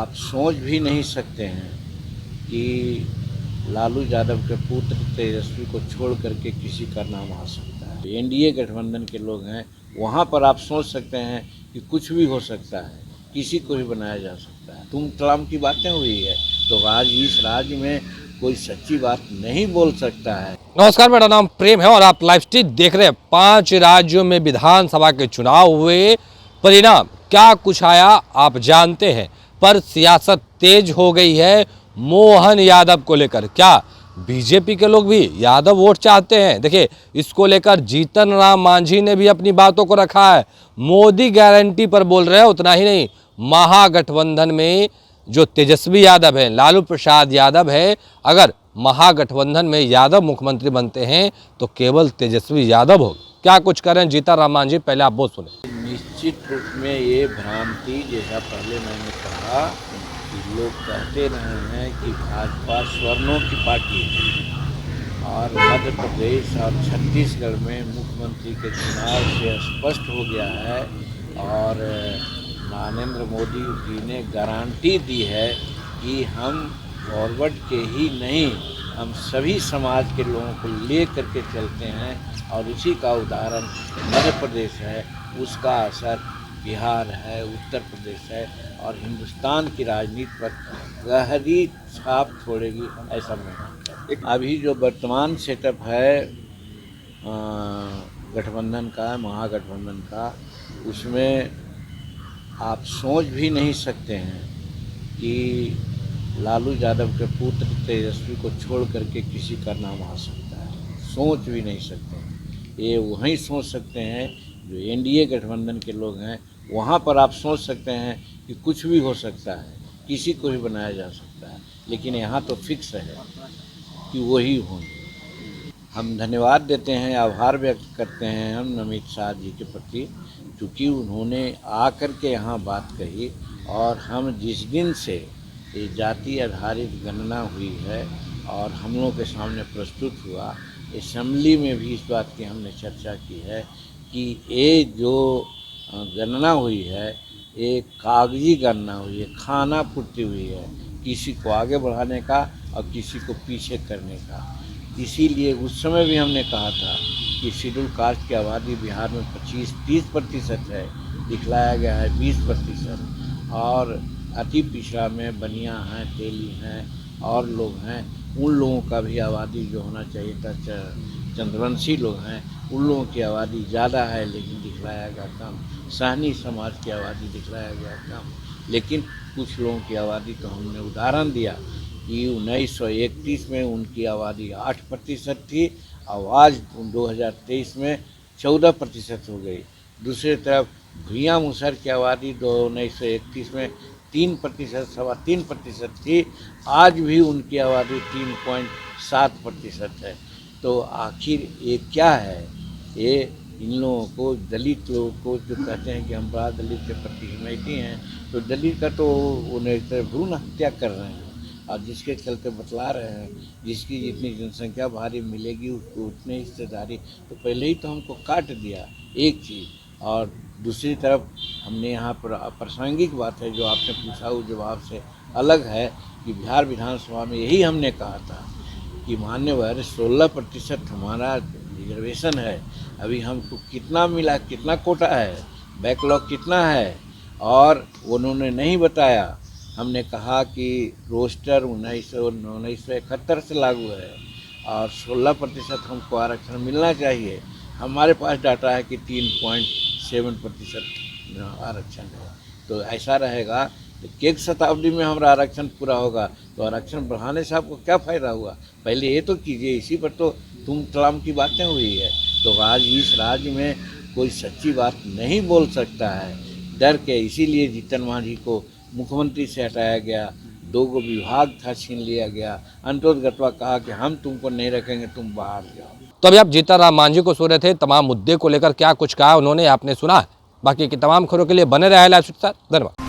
आप सोच भी नहीं सकते हैं कि लालू यादव के पुत्र तेजस्वी को छोड़ करके किसी का नाम आ सकता है। एनडीए गठबंधन के लोग हैं, वहाँ पर आप सोच सकते हैं कि कुछ भी हो सकता है, किसी को भी बनाया जा सकता है। तुम तमाम की बातें हुई है, तो आज इस राज्य में कोई सच्ची बात नहीं बोल सकता है। नमस्कार, मेरा नाम प्रेम है और आप लाइव स्ट्रीट देख रहे हैं। 5 राज्यों में विधानसभा के चुनाव हुए, परिणाम क्या कुछ आया आप जानते हैं, पर सियासत तेज हो गई है मोहन यादव को लेकर। क्या बीजेपी के लोग भी यादव वोट चाहते हैं? देखिए, इसको लेकर जीतन राम मांझी ने भी अपनी बातों को रखा है। मोदी गारंटी पर बोल रहे हैं। उतना ही नहीं, महागठबंधन में जो तेजस्वी यादव है, लालू प्रसाद यादव है, अगर महागठबंधन में यादव मुख्यमंत्री बनते हैं तो केवल तेजस्वी यादव हो। क्या कुछ करें जीतन राम मांझी, पहले आप वो सुने। निश्चित रूप में ये भ्रांति, जैसा पहले मैंने कहा कि लोग कहते रहे हैं कि भाजपा स्वर्णों की पार्टी है, और मध्य प्रदेश और छत्तीसगढ़ में मुख्यमंत्री के चुनाव से स्पष्ट हो गया है। और नरेंद्र मोदी जी ने गारंटी दी है कि हम फॉरवर्ड के ही नहीं, हम सभी समाज के लोगों को ले करके चलते हैं, और इसी का उदाहरण मध्य प्रदेश है, उसका असर बिहार है, उत्तर प्रदेश है, और हिंदुस्तान की राजनीति पर गहरी छाप छोड़ेगी, ऐसा मैं मानता हूँ। अभी जो वर्तमान सेटअप है गठबंधन का, महागठबंधन का, उसमें आप सोच भी नहीं सकते हैं कि लालू यादव के पुत्र तेजस्वी को छोड़ करके किसी का नाम आ सकता है। सोच भी नहीं सकते हैं। ये वहीं सोच सकते हैं जो एनडीए गठबंधन के लोग हैं, वहाँ पर आप सोच सकते हैं कि कुछ भी हो सकता है, किसी को भी बनाया जा सकता है, लेकिन यहाँ तो फिक्स है कि वही होंगे। हम धन्यवाद देते हैं, आभार व्यक्त करते हैं हम अमित शाह जी के प्रति, क्योंकि उन्होंने आकर के यहाँ बात कही। और हम जिस दिन से ये जाति आधारित गणना हुई है और हम लोगों के सामने प्रस्तुत हुआ, असेंबली में भी इस बात की हमने चर्चा की है कि ये जो गणना हुई है, ये कागजी गणना हुई है, खाना पूर्ति हुई है, किसी को आगे बढ़ाने का और किसी को पीछे करने का। इसीलिए उस समय भी हमने कहा था कि शेड्यूल कास्ट की आबादी बिहार में 25-30% है, दिखलाया गया है 20%, और अति पिछड़ा में बनिया हैं, तेली हैं और लोग हैं, उन लोगों का भी आबादी जो होना चाहिए था, चंद्रवंशी लोग हैं, उन लोगों की आबादी ज़्यादा है, लेकिन दिखलाया गया कम। सहनी समाज की आबादी दिखलाया गया कम, लेकिन कुछ लोगों की आबादी तो हमने उदाहरण दिया कि 1931 में उनकी आबादी 8% थी, और आज 2023 में 14% हो गई। दूसरी तरफ भुइयाँ मुसहर की आबादी 1931 में 3%, 3.25% थी, आज भी उनकी आबादी 3.7% है। तो आखिर ये क्या है? ये इन लोगों को, दलित लोगों को जो कहते हैं कि हम बड़ा दलित के प्रति हिमैती हैं, तो दलित का तो उन्हें भ्रूण हत्या कर रहे हैं, और जिसके चलते बतला रहे हैं जिसकी जितनी जनसंख्या भारी मिलेगी उसको उतनी हिस्सेदारी। तो पहले ही तो हमको काट दिया एक चीज़। और दूसरी तरफ हमने यहाँ पर प्रासंगिक बात है जो आपने पूछा, उस जवाब से अलग है कि बिहार विधानसभा में यही हमने कहा था कि मान्यवर 16% हमारा रिजर्वेशन है। अभी हमको कितना मिला, कितना कोटा है, बैकलॉग कितना है, और उन्होंने नहीं बताया। हमने कहा कि रोस्टर 1971 से लागू है और 16% हमको आरक्षण मिलना चाहिए। हमारे पास डाटा है कि 3.7% आरक्षण है। तो ऐसा रहेगा तो एक शताब्दी में हमारा आरक्षण पूरा होगा, तो आरक्षण बढ़ाने से आपको क्या फ़ायदा हुआ? पहले ये तो कीजिए। इसी पर तो तुम तमाम की बातें हुई है। तो आज इस राज्य में कोई सच्ची बात नहीं बोल सकता है, डर के। इसीलिए जीतन मांझी को मुख्यमंत्री से हटाया गया, 2 विभाग था छीन लिया गया। अंतोत गटवा कहा कि हम तुमको नहीं रखेंगे, तुम बाहर जाओ। तो अभी आप जीतन राम मांझी को सुन रहे थे, तमाम मुद्दे को लेकर क्या कुछ कहा उन्होंने आपने सुना। बाकी की तमाम खबरों के लिए बने रहे लाइव स्ट्रीट के साथ। धन्यवाद।